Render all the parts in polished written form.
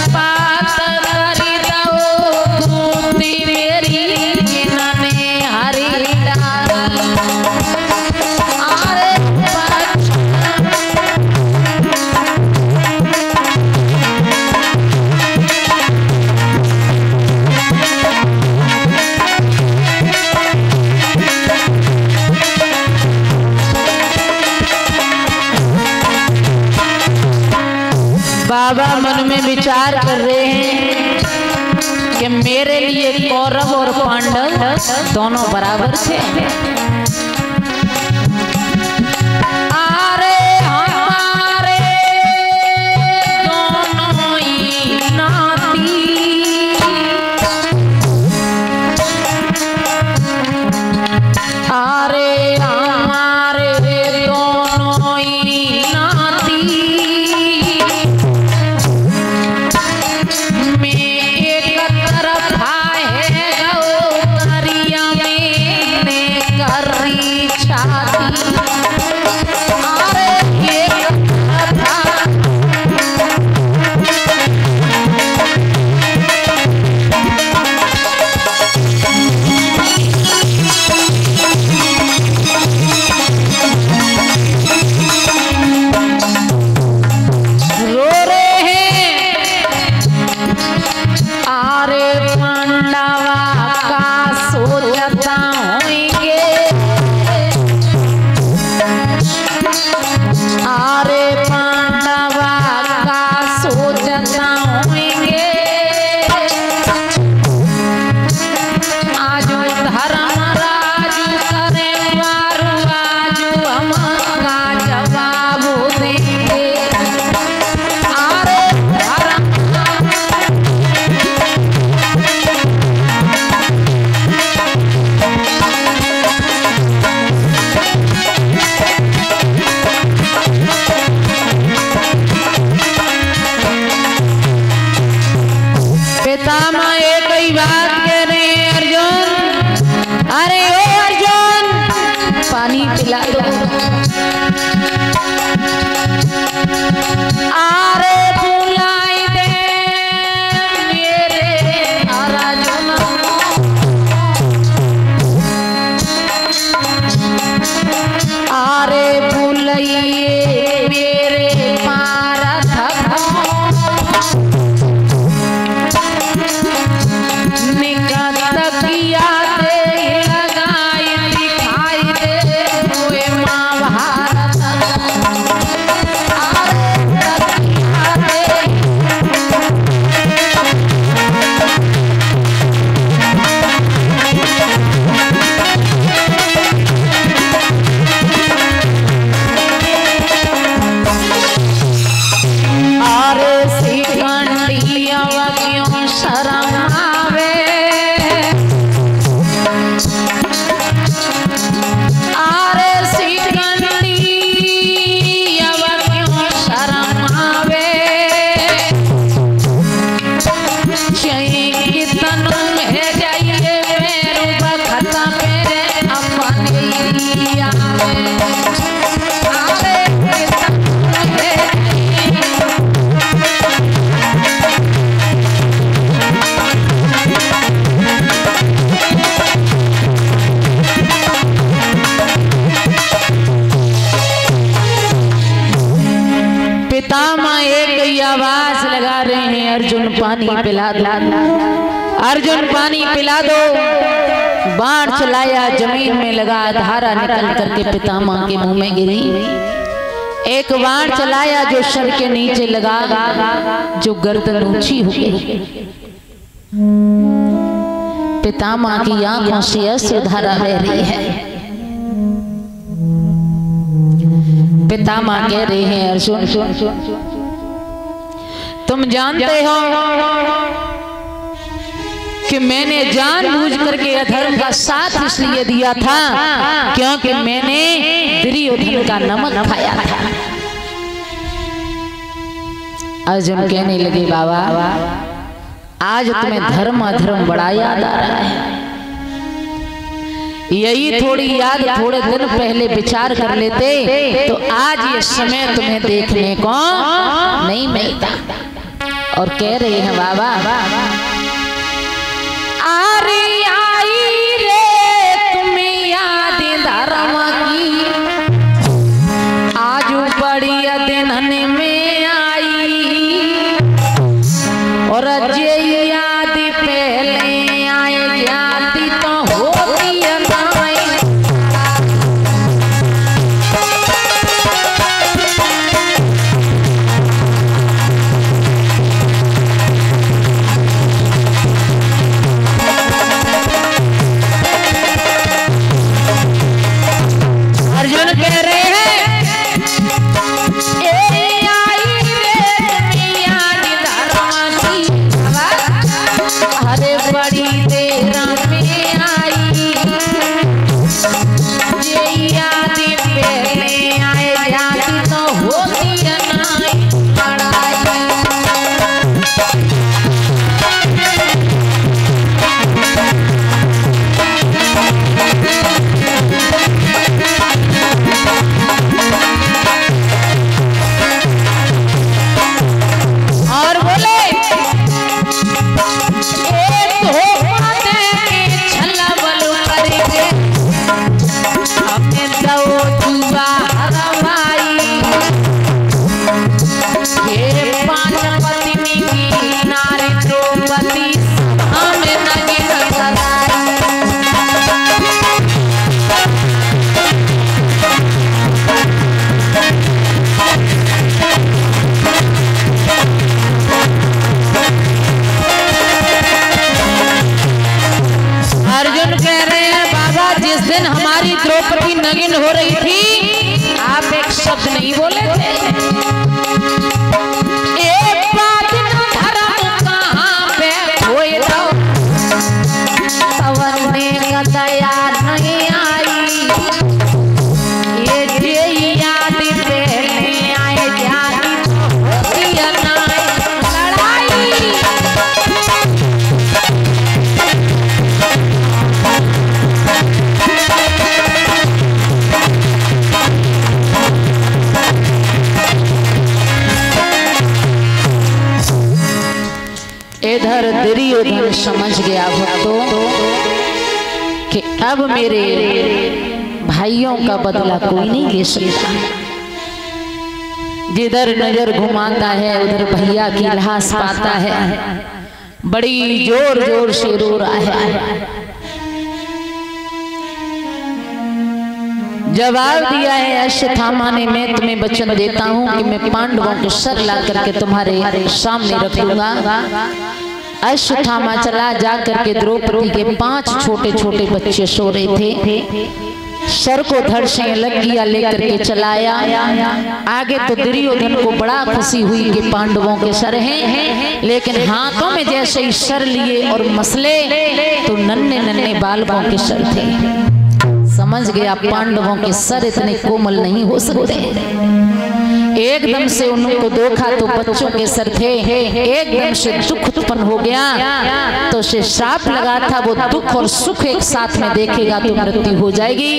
पात करी दो धूती मेरी जिनने हरी डाली। अरे बाबा मन में विचार कर रहे हैं कि मेरे लिए कौरव और पांडव दोनों बराबर थे। अरे हमारे दोनों ही नाती, अरे हमारे दोनों ही नाती, पानी पिला दो, अर्जुन पानी पिला दो। बाण चलाया, जमीन में लगा, धारा निकल करके पितामह के मुंह में गिरी। एक बाण चलाया जो सर के नीचे लगा, जो गर्दन ऊंची हो गई। पितामह की आंखों से ऐसे धारा बह रही है। पितामह कह रहे हैं, अर्जुन तुम जानते हो कि मैंने जानबूझ करके अधर्म का साथ इसलिए दिया था क्योंकि मैंने दुर्योधन का नमक खाया था। अर्जुन कहने लगे, बाबा आज तुम्हें धर्म अधर्म बड़ा याद आ रहा है। यही थोड़ी याद थोड़े दिन पहले विचार कर लेते तो आज ये समय तुम्हें देखने को नहीं मिलता। और कह रहे हैं बाबा, अरे आई रे तुम्हें याद धर्म की, आज बड़ी दिन में आई, और जे याद पहले आए जाती तो होती नहीं। अर्जुन कह रहे हैं, अरे बड़ी देर में आई, ये याद पहले आए जाती तो होती नहीं लड़ाई। और बोले हमारी द्रौपदी नगिन हो रही थी, आप एक शब्द नहीं बोले थे। एक बात धर्म कहाँ पे खोए दो, सवरने का दया नहीं आई, ये जे याद पहले आए जाती तो होती नहीं लड़ाई। इधर दुर्योधन समझ गया भक्तों कि अब मेरे भाइयों का बदला कोई नहीं ले सकता। जिधर नजर घुमाता है उधर भैया की लाश पाता है, बड़ी जोर जोर से रो रहा है। जवाब दिया है अश्वत्थामा ने, मैं तुम्हें वचन देता हूं कि मैं पांडवों के सर ला करके तुम्हारे सामने रखूंगा। अश्वत्थामा चला जाकर के द्रौपदी के 5 छोटे छोटे बच्चे सो रहे थे, सर को धड़ से लग गया, लेकर के चलाया आगे। तो दुर्योधन को बड़ा खुशी हुई कि पांडवों के सर हैं, लेकिन हाथों में जैसे ही सर लिए और मसले तो नन्हे नन्हे बालकों के सर थे। समझ गया पांडवों के सर इतने कोमल नहीं हो सकते। एकदम से उनको देखा तो बच्चों के सर थे, एकदम से दुख उत्पन्न हो गया, तो उसे श्राप लगा था वो दुख और सुख एक साथ में देखेगा तो मृत्यु हो जाएगी।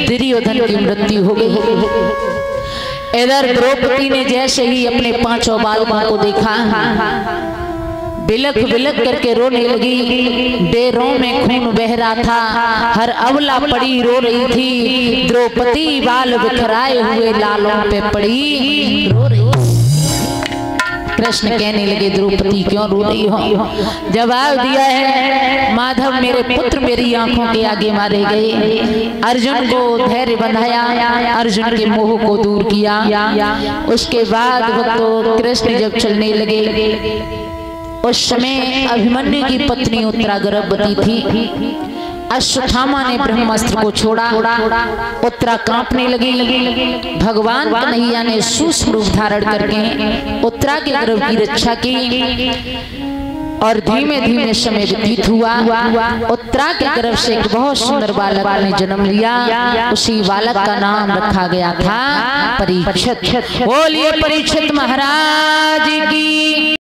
दुर्योधन की मृत्यु हो गई। इधर द्रौपदी ने जैसे ही अपने 5 बालकों को देखा, बिलख बिलख करके रोने लगी, डेरों में खून बह रहा था, हर अवला पड़ी रो रही थी। द्रौपदी बाल बिखराए हुए लालों पे पड़ी रो रही। कृष्ण कहने लगे द्रौपदी क्यों रो रही हो? जवाब दिया है माधव मेरे पुत्र मेरी आंखों के आगे मारे गए। अर्जुन को धैर्य बंधाया, अर्जुन के मोह को दूर किया। उसके बाद तो कृष्ण जब चलने लगे, उस समय अभिमन्यु की पत्नी उत्तरा गर्भवती थी। अश्वत्थामा ने ब्रह्मास्त्र को छोड़ा, उत्तरा कांपने लगी। भगवान कन्हैया ने सूक्ष्म रूप धारण करके उत्तरा के गर्भ की रक्षा की और धीमे धीमे समय व्यतीत हुआ। उत्तरा के गर्भ से एक बहुत सुंदर बालक ने जन्म लिया। उसी बालक का नाम रखा गया था परीक्षित। बोलिए परीक्षित महाराज की।